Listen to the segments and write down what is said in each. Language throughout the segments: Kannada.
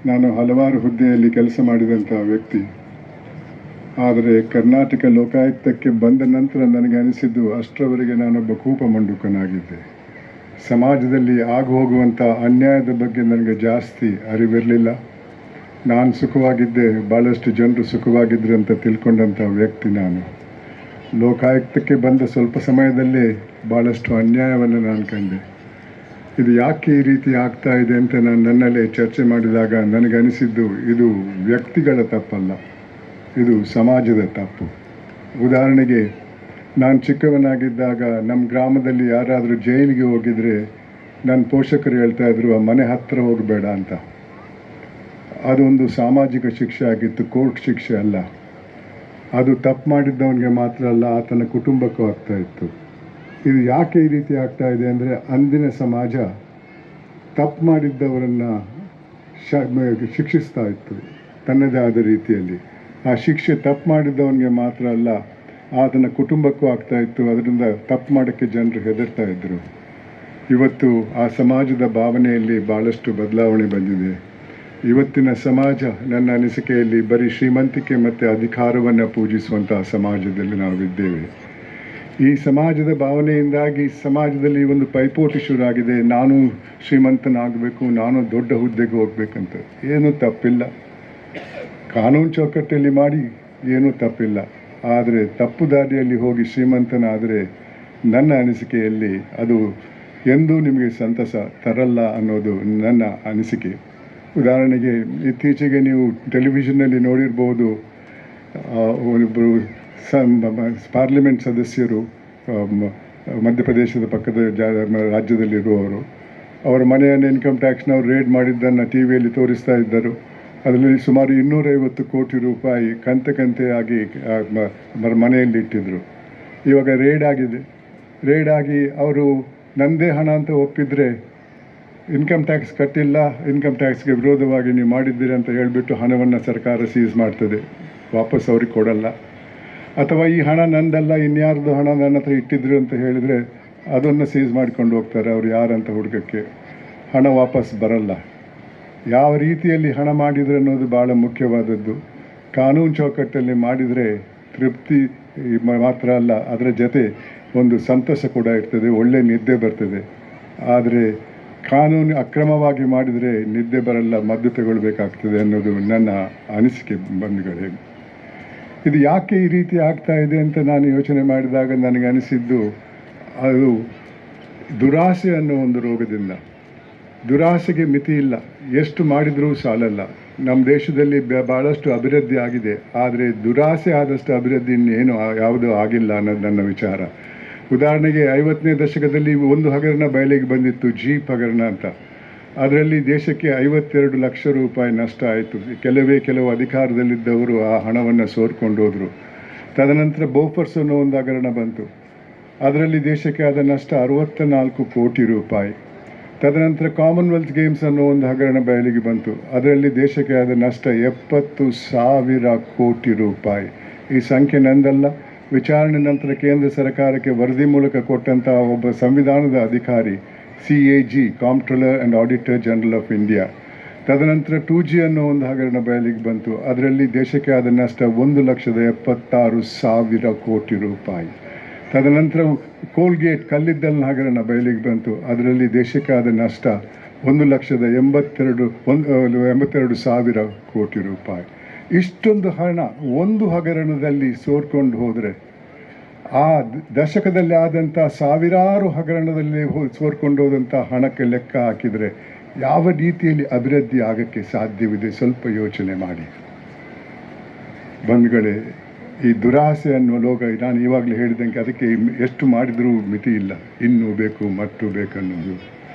ನಾನು ಹಲವಾರು ಹುದ್ದೆಯಲ್ಲಿ ಕೆಲಸ ಮಾಡಿದಂಥ ವ್ಯಕ್ತಿ. ಆದರೆ ಕರ್ನಾಟಕ ಲೋಕಾಯುಕ್ತಕ್ಕೆ ಬಂದ ನಂತರ ನನಗೆ ಅನಿಸಿದ್ದು ಅಷ್ಟರವರೆಗೆ ನಾನೊಬ್ಬ ಕೂಪಮಂಡುಕನಾಗಿದ್ದೆ. ಸಮಾಜದಲ್ಲಿ ಆಗು ಹೋಗುವಂಥ ಅನ್ಯಾಯದ ಬಗ್ಗೆ ನನಗೆ ಜಾಸ್ತಿ ಅರಿವಿರಲಿಲ್ಲ. ನಾನು ಸುಖವಾಗಿದ್ದೆ, ಭಾಳಷ್ಟು ಜನರು ಸುಖವಾಗಿದ್ದರು ಅಂತ ತಿಳ್ಕೊಂಡಂಥ ವ್ಯಕ್ತಿ ನಾನು. ಲೋಕಾಯುಕ್ತಕ್ಕೆ ಬಂದ ಸ್ವಲ್ಪ ಸಮಯದಲ್ಲೇ ಭಾಳಷ್ಟು ಅನ್ಯಾಯವನ್ನು ನಾನು ಕಂಡೆ. ಇದು ಯಾಕೆ ಈ ರೀತಿ ಆಗ್ತಾ ಇದೆ ಅಂತ ನಾನು ನನ್ನಲ್ಲೇ ಚರ್ಚೆ ಮಾಡಿದಾಗ ನನಗನಿಸಿದ್ದು ಇದು ವ್ಯಕ್ತಿಗಳ ತಪ್ಪಲ್ಲ, ಇದು ಸಮಾಜದ ತಪ್ಪು. ಉದಾಹರಣೆಗೆ, ನಾನು ಚಿಕ್ಕವನಾಗಿದ್ದಾಗ ನಮ್ಮ ಗ್ರಾಮದಲ್ಲಿ ಯಾರಾದರೂ ಜೈಲಿಗೆ ಹೋಗಿದರೆ ನನ್ನ ಪೋಷಕರು ಹೇಳ್ತಾಯಿದ್ರು ಆ ಮನೆ ಹತ್ತಿರ ಹೋಗಬೇಡ ಅಂತ. ಅದೊಂದು ಸಾಮಾಜಿಕ ಶಿಕ್ಷೆ ಆಗಿತ್ತು, ಕೋರ್ಟ್ ಶಿಕ್ಷೆ ಅಲ್ಲ. ಅದು ತಪ್ಪು ಮಾಡಿದ್ದವನಿಗೆ ಮಾತ್ರ ಅಲ್ಲ, ಆತನ ಕುಟುಂಬಕ್ಕೂ ಆಗ್ತಾಯಿತ್ತು. ಇದು ಯಾಕೆ ಈ ರೀತಿ ಆಗ್ತಾ ಇದೆ ಅಂದರೆ, ಅಂದಿನ ಸಮಾಜ ತಪ್ಪು ಮಾಡಿದ್ದವರನ್ನು ಶಿಕ್ಷಿಸ್ತಾ ಇತ್ತು ತನ್ನದೇ ಆದ ರೀತಿಯಲ್ಲಿ. ಆ ಶಿಕ್ಷೆ ತಪ್ಪು ಮಾಡಿದ್ದವನಿಗೆ ಮಾತ್ರ ಅಲ್ಲ, ಆತನ ಕುಟುಂಬಕ್ಕೂ ಆಗ್ತಾಯಿತ್ತು. ಅದರಿಂದ ತಪ್ಪು ಮಾಡೋಕ್ಕೆ ಜನರು ಹೆದರ್ತಾ ಇದ್ದರು. ಇವತ್ತು ಆ ಸಮಾಜದ ಭಾವನೆಯಲ್ಲಿ ಭಾಳಷ್ಟು ಬದಲಾವಣೆ ಬಂದಿದೆ. ಇವತ್ತಿನ ಸಮಾಜ ನನ್ನ ಅನಿಸಿಕೆಯಲ್ಲಿ ಬರೀ ಶ್ರೀಮಂತಿಕೆ ಮತ್ತು ಅಧಿಕಾರವನ್ನು ಪೂಜಿಸುವಂತಹ ಸಮಾಜದಲ್ಲಿ ನಾವಿದ್ದೇವೆ. ಈ ಸಮಾಜದ ಭಾವನೆಯಿಂದಾಗಿ ಸಮಾಜದಲ್ಲಿ ಒಂದು ಪೈಪೋಟಿ ಶುರುವಾಗಿದೆ. ನಾನು ಶ್ರೀಮಂತನಾಗಬೇಕು, ನಾನು ದೊಡ್ಡ ಹುದ್ದೆಗೆ ಹೋಗ್ಬೇಕಂತ. ಏನೂ ತಪ್ಪಿಲ್ಲ, ಕಾನೂನು ಚೌಕಟ್ಟಲ್ಲಿ ಮಾಡಿ ಏನೂ ತಪ್ಪಿಲ್ಲ. ಆದರೆ ತಪ್ಪು ದಾರಿಯಲ್ಲಿ ಹೋಗಿ ಶ್ರೀಮಂತನಾದರೆ ನನ್ನ ಅನಿಸಿಕೆಯಲ್ಲಿ ಅದು ಎಂದೂ ನಿಮಗೆ ಸಂತಸ ತರಲ್ಲ ಅನ್ನೋದು ನನ್ನ ಅನಿಸಿಕೆ. ಉದಾಹರಣೆಗೆ, ಇತ್ತೀಚೆಗೆ ನೀವು ಟೆಲಿವಿಷನ್ನಲ್ಲಿ ನೋಡಿರ್ಬೋದು, ಒಬ್ಬರು ಪಾರ್ಲಿಮೆಂಟ್ ಸದಸ್ಯರು ಮಧ್ಯಪ್ರದೇಶದ ಪಕ್ಕದ ರಾಜ್ಯದಲ್ಲಿರುವವರು, ಅವರ ಮನೆಯನ್ನು ಇನ್ಕಮ್ ಟ್ಯಾಕ್ಸ್ನವರು ರೇಡ್ ಮಾಡಿದ್ದನ್ನು ಟಿ ವಿಯಲ್ಲಿ ತೋರಿಸ್ತಾ ಇದ್ದರು. ಅದರಲ್ಲಿ ಸುಮಾರು 250 ಕೋಟಿ ರೂಪಾಯಿ ಕಂತೆಯಾಗಿ ಮನೆಯಲ್ಲಿ ಇಟ್ಟಿದ್ದರು. ಇವಾಗ ರೇಡ್ ಆಗಿದೆ. ರೇಡ್ ಆಗಿ ಅವರು ನನ್ನದೇ ಹಣ ಅಂತ ಒಪ್ಪಿದರೆ ಇನ್ಕಮ್ ಟ್ಯಾಕ್ಸ್ ಕಟ್ಟಿಲ್ಲ, ಇನ್ಕಮ್ ಟ್ಯಾಕ್ಸ್ಗೆ ವಿರೋಧವಾಗಿ ನೀವು ಮಾಡಿದ್ದೀರಿ ಅಂತ ಹೇಳಿಬಿಟ್ಟು ಹಣವನ್ನು ಸರ್ಕಾರ ಸೀಸ್ ಮಾಡ್ತದೆ, ವಾಪಸ್ ಅವ್ರಿಗೆ ಕೊಡಲ್ಲ. ಅಥವಾ ಈ ಹಣ ನಂದಲ್ಲ, ಇನ್ಯಾರ್ದು ಹಣ ನನ್ನ ಹತ್ರ ಇಟ್ಟಿದ್ರು ಅಂತ ಹೇಳಿದರೆ ಅದನ್ನು ಸೀಸ್ ಮಾಡಿಕೊಂಡು ಹೋಗ್ತಾರೆ. ಅವರು ಯಾರಂತ ಹುಡುಗಕ್ಕೆ ಹಣ ವಾಪಸ್ ಬರಲ್ಲ. ಯಾವ ರೀತಿಯಲ್ಲಿ ಹಣ ಮಾಡಿದರೆ ಅನ್ನೋದು ಭಾಳ ಮುಖ್ಯವಾದದ್ದು. ಕಾನೂನು ಚೌಕಟ್ಟಲ್ಲಿ ಮಾಡಿದರೆ ತೃಪ್ತಿ ಮಾತ್ರ ಅಲ್ಲ, ಅದರ ಜೊತೆ ಒಂದು ಸಂತೋಷ ಕೂಡ ಇರ್ತದೆ, ಒಳ್ಳೆ ನಿದ್ದೆ ಬರ್ತದೆ. ಆದರೆ ಕಾನೂನು ಅಕ್ರಮವಾಗಿ ಮಾಡಿದರೆ ನಿದ್ದೆ ಬರಲ್ಲ, ಮದ್ದು ತಗೊಳ್ಬೇಕಾಗ್ತದೆ ಅನ್ನೋದು ನನ್ನ ಅನಿಸಿಕೆ ಬಂಧುಗಳೇ. ಇದು ಯಾಕೆ ಈ ರೀತಿ ಆಗ್ತಾ ಇದೆ ಅಂತ ನಾನು ಯೋಚನೆ ಮಾಡಿದಾಗ ನನಗೆ ಅನಿಸಿದ್ದು, ಅದು ದುರಾಸೆ ಅನ್ನೋ ಒಂದು ರೋಗದಿಂದ. ದುರಾಸೆಗೆ ಮಿತಿ ಇಲ್ಲ, ಎಷ್ಟು ಮಾಡಿದರೂ ಸಾಲಲ್ಲ. ನಮ್ಮ ದೇಶದಲ್ಲಿ ಭಾಳಷ್ಟು ಅಭಿವೃದ್ಧಿ ಆಗಿದೆ, ಆದರೆ ದುರಾಸೆ ಆದಷ್ಟು ಅಭಿವೃದ್ಧಿ ಇನ್ನೇನು ಯಾವುದೂ ಆಗಿಲ್ಲ ಅನ್ನೋದು ನನ್ನ ವಿಚಾರ. ಉದಾಹರಣೆಗೆ, 50ನೇ ದಶಕದಲ್ಲಿ ಒಂದು ಹಗರಣ ಬಯಲಿಗೆ ಬಂದಿತ್ತು, ಜೀಪ್ ಹಗರಣ ಅಂತ. ಅದರಲ್ಲಿ ದೇಶಕ್ಕೆ 52 ಲಕ್ಷ ರೂಪಾಯಿ ನಷ್ಟ ಆಯಿತು. ಕೆಲವು ಅಧಿಕಾರದಲ್ಲಿದ್ದವರು ಆ ಹಣವನ್ನು ಸೋರ್ಕೊಂಡು ಹೋದರು. ತದನಂತರ ಬೋಫರ್ಸ್ ಅನ್ನೋ ಒಂದು ಹಗರಣ ಬಂತು. ಅದರಲ್ಲಿ ದೇಶಕ್ಕೆ ಆದ ನಷ್ಟ 64 ಕೋಟಿ ರೂಪಾಯಿ. ತದನಂತರ ಕಾಮನ್ವೆಲ್ತ್ ಗೇಮ್ಸ್ ಅನ್ನೋ ಒಂದು ಹಗರಣ ಬಯಲಿಗೆ ಬಂತು. ಅದರಲ್ಲಿ ದೇಶಕ್ಕೆ ಆದ ನಷ್ಟ 70,000 ಕೋಟಿ ರೂಪಾಯಿ. ಈ ಸಂಖ್ಯೆ ನಂದಲ್ಲ. ವಿಚಾರಣೆ ನಂತರ ಕೇಂದ್ರ ಸರ್ಕಾರಕ್ಕೆ ವರದಿ ಮೂಲಕ ಕೊಟ್ಟಂಥ ಒಬ್ಬ ಸಂವಿಧಾನದ ಅಧಿಕಾರಿ, CAG, comptroller and auditor general of India. ತದನಂತರ 2G ಅನ್ನೋ ಒಂದು ಹಗರಣ ಬಯಲಿಗೆ ಬಂತು. ಅದರಲ್ಲಿ ದೇಶಕ್ಕೆ ಆದ ನಷ್ಟ 1,76,000 ಕೋಟಿ ರೂಪಾಯಿ. ತದನಂತರ ಕೋಲ್ಗೇಟ್ ಕಲ್ಲಿದ್ದಲಿನ ಹಗರಣ ಬಯಲಿಗೆ ಬಂತು. ಅದರಲ್ಲಿ ದೇಶಕ್ಕೆ ಆದ ನಷ್ಟ 1,82,000 ಕೋಟಿ ರೂಪಾಯಿ. ಇಷ್ಟೊಂದು ಹಣ ಒಂದು ಹಗರಣದಲ್ಲಿ ಸೋರ್ಕೊಂಡು ಹೋದರೆ, ಆ ದಶಕದಲ್ಲಿ ಆದಂಥ ಸಾವಿರಾರು ಹಗರಣದಲ್ಲಿ ಸೋರ್ಕೊಂಡು ಹೋದಂಥ ಹಣಕ್ಕೆ ಲೆಕ್ಕ ಹಾಕಿದರೆ ಯಾವ ರೀತಿಯಲ್ಲಿ ಅಭಿವೃದ್ಧಿ ಆಗೋಕ್ಕೆ ಸಾಧ್ಯವಿದೆ? ಸ್ವಲ್ಪ ಯೋಚನೆ ಮಾಡಿ ಬಂಧುಗಳೇ. ಈ ದುರಾಸೆ ಅನ್ನೋ ಲೋಕ, ನಾನು ಇವಾಗಲೇ ಹೇಳಿದಂಗೆ, ಅದಕ್ಕೆ ಎಷ್ಟು ಮಾಡಿದರೂ ಮಿತಿ ಇಲ್ಲ, ಇನ್ನೂ ಬೇಕು ಮಟ್ಟು ಬೇಕನ್ನೋದು.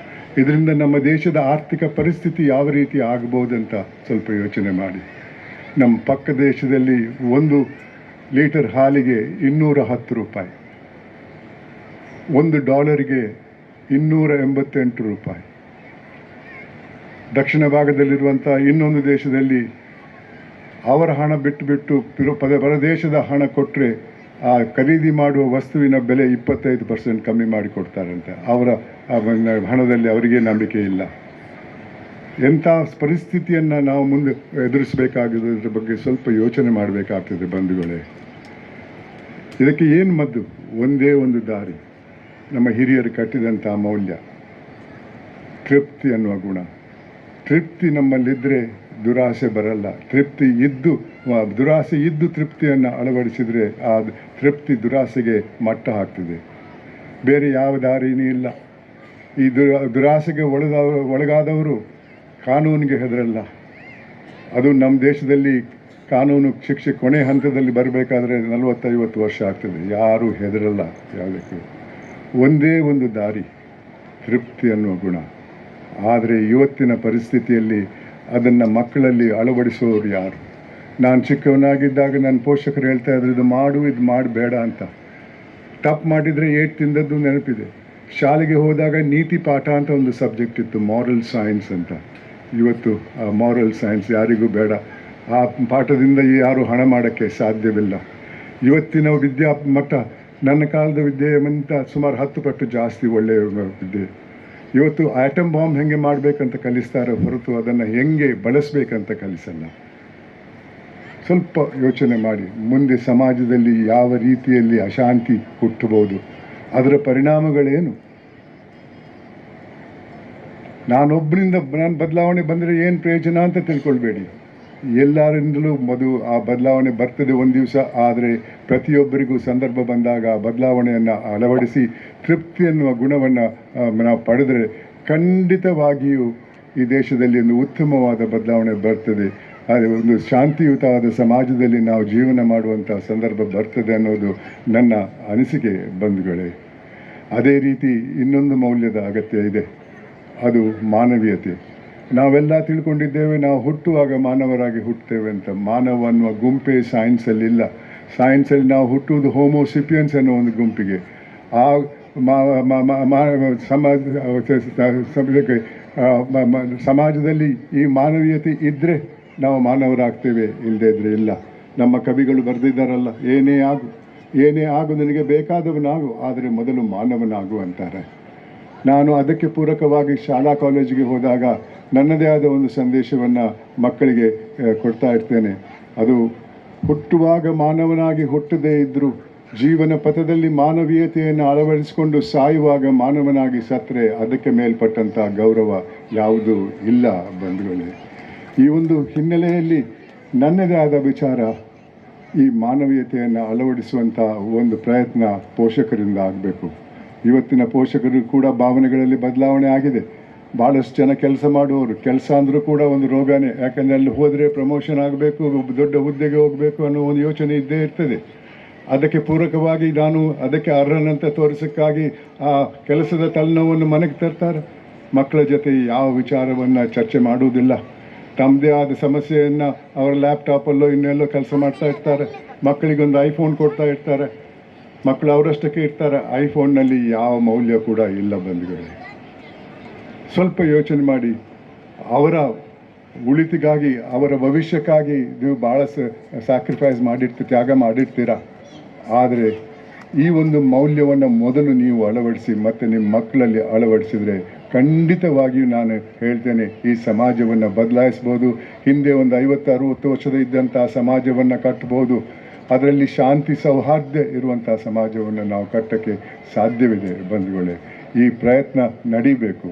ಇದರಿಂದ ನಮ್ಮ ದೇಶದ ಆರ್ಥಿಕ ಪರಿಸ್ಥಿತಿ ಯಾವ ರೀತಿ ಆಗ್ಬೋದಂತ ಸ್ವಲ್ಪ ಯೋಚನೆ ಮಾಡಿ. ನಮ್ಮ ಪಕ್ಕ ದೇಶದಲ್ಲಿ 1 ಲೀಟರ್ ಹಾಲಿಗೆ 210 ರೂಪಾಯಿ, $1ಗೆ 288 ರೂಪಾಯಿ. ದಕ್ಷಿಣ ಭಾಗದಲ್ಲಿರುವಂಥ ಇನ್ನೊಂದು ದೇಶದಲ್ಲಿ ಅವರ ಹಣ ಬಿಟ್ಟು ಪರದೇಶದ ಹಣ ಕೊಟ್ಟರೆ ಆ ಖರೀದಿ ಮಾಡುವ ವಸ್ತುವಿನ ಬೆಲೆ 25% ಕಮ್ಮಿ ಮಾಡಿಕೊಡ್ತಾರಂತೆ. ಅವರ ಹಣದಲ್ಲಿ ಅವರಿಗೆ ನಂಬಿಕೆ ಇಲ್ಲ. ಎಂಥ ಪರಿಸ್ಥಿತಿಯನ್ನು ನಾವು ಮುಂದೆ ಎದುರಿಸಬೇಕಾಗಿರೋದ್ರ ಬಗ್ಗೆ ಸ್ವಲ್ಪ ಯೋಚನೆ ಮಾಡಬೇಕಾಗ್ತದೆ ಬಂಧುಗಳೇ. ಇದಕ್ಕೆ ಏನು ಮದ್ದು? ಒಂದೇ ಒಂದು ದಾರಿ, ನಮ್ಮ ಹಿರಿಯರು ಕಟ್ಟಿದಂಥ ಮೌಲ್ಯ, ತೃಪ್ತಿ ಅನ್ನುವ ಗುಣ. ತೃಪ್ತಿ ನಮ್ಮಲ್ಲಿದ್ದರೆ ದುರಾಸೆ ಬರಲ್ಲ. ದುರಾಸೆ ಇದ್ದು ತೃಪ್ತಿಯನ್ನು ಅಳವಡಿಸಿದರೆ ಆ ತೃಪ್ತಿ ದುರಾಸೆಗೆ ಮಟ್ಟ ಹಾಕ್ತದೆ. ಬೇರೆ ಯಾವ ದಾರಿನೇ ಇಲ್ಲ. ಈ ದುರಾಸೆಗೆ ಒಳಗಾದವರು ಕಾನೂನಿಗೆ ಹೆದರಲ್ಲ. ಅದು ನಮ್ಮ ದೇಶದಲ್ಲಿ ಕಾನೂನು ಶಿಕ್ಷೆ ಕೊನೆ ಹಂತದಲ್ಲಿ ಬರಬೇಕಾದ್ರೆ 40-50 ವರ್ಷ ಆಗ್ತದೆ. ಯಾರೂ ಹೆದರಲ್ಲ ಯಾವುದಕ್ಕೆ. ಒಂದೇ ಒಂದು ದಾರಿ, ತೃಪ್ತಿ ಅನ್ನುವ ಗುಣ. ಆದರೆ ಇವತ್ತಿನ ಪರಿಸ್ಥಿತಿಯಲ್ಲಿ ಅದನ್ನು ಮಕ್ಕಳಲ್ಲಿ ಅಳವಡಿಸುವವರು ಯಾರು? ನಾನು ಚಿಕ್ಕವನಾಗಿದ್ದಾಗ ನನ್ನ ಪೋಷಕರು ಹೇಳ್ತಾ ಇದ್ರು, ಇದು ಮಾಡು, ಇದು ಮಾಡಬೇಡ ಅಂತ. ತಪ್ಪು ಮಾಡಿದರೆ ಏಟು ತಿಂದದ್ದು ನೆನಪಿದೆ. ಶಾಲೆಗೆ ಹೋದಾಗ ನೀತಿ ಪಾಠ ಅಂತ ಒಂದು ಸಬ್ಜೆಕ್ಟ್ ಇತ್ತು, ಮಾರಲ್ ಸೈನ್ಸ್ ಅಂತ. ಇವತ್ತು ಆ ಮಾರಲ್ ಸೈನ್ಸ್ ಯಾರಿಗೂ ಬೇಡ. ಆ ಪಾಠದಿಂದ ಯಾರೂ ಹಣ ಮಾಡೋಕ್ಕೆ ಸಾಧ್ಯವಿಲ್ಲ. ಇವತ್ತಿನ ವಿದ್ಯಾಮಟ್ಟ ನನ್ನ ಕಾಲದ ವಿದ್ಯೆಗಿಂತ ಸುಮಾರು 10 ಪಟ್ಟು ಜಾಸ್ತಿ ಒಳ್ಳೆಯ ವಿದ್ಯೆ. ಇವತ್ತು ಆಟಮ್ ಬಾಂಬ್ ಹೆಂಗೆ ಮಾಡಬೇಕಂತ ಕಲಿಸ್ತಾರೆ ಹೊರತು ಅದನ್ನು ಹೆಂಗೆ ಬಳಸಬೇಕಂತ ಕಲಿಸಲ್ಲ. ಸ್ವಲ್ಪ ಯೋಚನೆ ಮಾಡಿ, ಮುಂದೆ ಸಮಾಜದಲ್ಲಿ ಯಾವ ರೀತಿಯಲ್ಲಿ ಅಶಾಂತಿ ಹುಟ್ಟಬಹುದು, ಅದರ ಪರಿಣಾಮಗಳೇನು? ನಾನು ಬದಲಾವಣೆ ಬಂದರೆ ಏನು ಪ್ರಯೋಜನ ಅಂತ ತಿಳ್ಕೊಳ್ಬೇಡಿ. ಎಲ್ಲರಿಂದಲೂ ಆ ಬದಲಾವಣೆ ಬರ್ತದೆ ಒಂದು ದಿವಸ. ಆದರೆ ಪ್ರತಿಯೊಬ್ಬರಿಗೂ ಸಂದರ್ಭ ಬಂದಾಗ ಆ ಬದಲಾವಣೆಯನ್ನು ಅಳವಡಿಸಿ ತೃಪ್ತಿ ಎನ್ನುವ ಗುಣವನ್ನು ನಾವು ಪಡೆದರೆ ಖಂಡಿತವಾಗಿಯೂ ಈ ದೇಶದಲ್ಲಿ ಒಂದು ಉತ್ತಮವಾದ ಬದಲಾವಣೆ ಬರ್ತದೆ. ಆದರೆ ಒಂದು ಶಾಂತಿಯುತವಾದ ಸಮಾಜದಲ್ಲಿ ನಾವು ಜೀವನ ಮಾಡುವಂಥ ಸಂದರ್ಭ ಬರ್ತದೆ ಅನ್ನೋದು ನನ್ನ ಅನಿಸಿಕೆ ಬಂಧುಗಳೇ. ಅದೇ ರೀತಿ ಇನ್ನೊಂದು ಮೌಲ್ಯದ ಅಗತ್ಯ ಇದೆ, ಅದು ಮಾನವೀಯತೆ. ನಾವೆಲ್ಲ ತಿಳ್ಕೊಂಡಿದ್ದೇವೆ ನಾವು ಹುಟ್ಟುವಾಗ ಮಾನವರಾಗಿ ಹುಟ್ಟುತ್ತೇವೆ ಅಂತ. ಮಾನವ ಅನ್ನುವ ಗುಂಪೇ ಸೈನ್ಸಲ್ಲಿಲ್ಲ. ಸೈನ್ಸಲ್ಲಿ ನಾವು ಹುಟ್ಟುವುದು ಹೋಮೋಸಿಪಿಯನ್ಸ್ ಅನ್ನೋ ಒಂದು ಗುಂಪಿಗೆ. ಆ ಸಮಾಜದಲ್ಲಿ ಈ ಮಾನವೀಯತೆ ಇದ್ದರೆ ನಾವು ಮಾನವರಾಗ್ತೇವೆ, ಇಲ್ಲದೇ ಇದ್ದರೆ ಇಲ್ಲ. ನಮ್ಮ ಕವಿಗಳು ಬರೆದಿದ್ದಾರಲ್ಲ, ಏನೇ ಆಗು ನಿನಗೆ ಬೇಕಾದವನಾಗು, ಆದರೆ ಮೊದಲು ಮಾನವನಾಗು ಅಂತಾರೆ. ನಾನು ಅದಕ್ಕೆ ಪೂರಕವಾಗಿ ಶಾಲಾ ಕಾಲೇಜಿಗೆ ಹೋದಾಗ ನನ್ನದೇ ಆದ ಒಂದು ಸಂದೇಶವನ್ನು ಮಕ್ಕಳಿಗೆ ಕೊಡ್ತಾ ಇರ್ತೇನೆ. ಅದು ಹುಟ್ಟುವಾಗ ಮಾನವನಾಗಿ ಹುಟ್ಟದೇ ಇದ್ದರೂ ಜೀವನ ಪಥದಲ್ಲಿ ಮಾನವೀಯತೆಯನ್ನು ಅಳವಡಿಸಿಕೊಂಡು ಸಾಯುವಾಗ ಮಾನವನಾಗಿ ಸತ್ತರೆ ಅದಕ್ಕೆ ಮೇಲ್ಪಟ್ಟಂಥ ಗೌರವ ಯಾವುದೂ ಇಲ್ಲ ಬಂಧುಗಳೇ. ಈ ಒಂದು ಹಿನ್ನೆಲೆಯಲ್ಲಿ ನನ್ನದೇ ಆದ ವಿಚಾರ, ಈ ಮಾನವೀಯತೆಯನ್ನು ಅಳವಡಿಸುವಂಥ ಒಂದು ಪ್ರಯತ್ನ ಪೋಷಕರಿಂದ ಆಗಬೇಕು. ಇವತ್ತಿನ ಪೋಷಕರು ಕೂಡ ಭಾವನೆಗಳಲ್ಲಿ ಬದಲಾವಣೆ ಆಗಿದೆ. ಭಾಳಷ್ಟು ಜನ ಕೆಲಸ ಮಾಡುವವರು, ಕೆಲಸ ಅಂದರೂ ಕೂಡ ಒಂದು ರೋಗನೇ. ಯಾಕಂದರೆ ಅಲ್ಲಿ ಹೋದರೆ ಪ್ರಮೋಷನ್ ಆಗಬೇಕು, ದೊಡ್ಡ ಹುದ್ದೆಗೆ ಹೋಗಬೇಕು ಅನ್ನೋ ಒಂದು ಯೋಚನೆ ಇದ್ದೇ ಇರ್ತದೆ. ಅದಕ್ಕೆ ಪೂರಕವಾಗಿ ನಾನು ಅದಕ್ಕೆ ಅರ್ಹನಂತ ತೋರಿಸೋಕ್ಕಾಗಿ ಆ ಕೆಲಸದ ತಲೆನೋವನ್ನು ಮನೆಗೆ ತರ್ತಾರೆ. ಮಕ್ಕಳ ಜೊತೆ ಯಾವ ವಿಚಾರವನ್ನು ಚರ್ಚೆ ಮಾಡುವುದಿಲ್ಲ. ತಮ್ಮದೇ ಆದ ಸಮಸ್ಯೆಯನ್ನು ಅವರ ಲ್ಯಾಪ್ಟಾಪಲ್ಲೋ ಇನ್ನೆಲ್ಲೋ ಕೆಲಸ ಮಾಡ್ತಾ ಇರ್ತಾರೆ. ಮಕ್ಕಳಿಗೊಂದು ಐಫೋನ್ ಕೊಡ್ತಾ ಇರ್ತಾರೆ. ಮಕ್ಕಳು ಅವರಷ್ಟಕ್ಕೆ ಇರ್ತಾರೆ. ಐಫೋನ್ನಲ್ಲಿ ಯಾವ ಮೌಲ್ಯ ಕೂಡ ಇಲ್ಲ ಬಂಧುಗಳೇ. ಸ್ವಲ್ಪ ಯೋಚನೆ ಮಾಡಿ. ಅವರ ಉಳಿತಿಗಾಗಿ, ಅವರ ಭವಿಷ್ಯಕ್ಕಾಗಿ ನೀವು ಭಾಳ ಸ್ಯಾಕ್ರಿಫೈಸ್ ತ್ಯಾಗ ಮಾಡಿರ್ತೀರ. ಆದರೆ ಈ ಒಂದು ಮೌಲ್ಯವನ್ನು ಮೊದಲು ನೀವು ಅಳವಡಿಸಿ ಮತ್ತು ನಿಮ್ಮ ಮಕ್ಕಳಲ್ಲಿ ಅಳವಡಿಸಿದರೆ ಖಂಡಿತವಾಗಿಯೂ ನಾನು ಹೇಳ್ತೇನೆ, ಈ ಸಮಾಜವನ್ನು ಬದಲಾಯಿಸ್ಬೋದು. ಹಿಂದೆ ಒಂದು 50-60 ವರ್ಷದ ಇದ್ದಂಥ ಸಮಾಜವನ್ನು ಕಟ್ಬೋದು. ಅದರಲ್ಲಿ ಶಾಂತಿ ಸೌಹಾರ್ದ ಇರುವಂಥ ಸಮಾಜವನ್ನು ನಾವು ಕಟ್ಟೋಕ್ಕೆ ಸಾಧ್ಯವಿದೆ ಬಂಧುಗಳೇ. ಈ ಪ್ರಯತ್ನ ನಡೀಬೇಕು.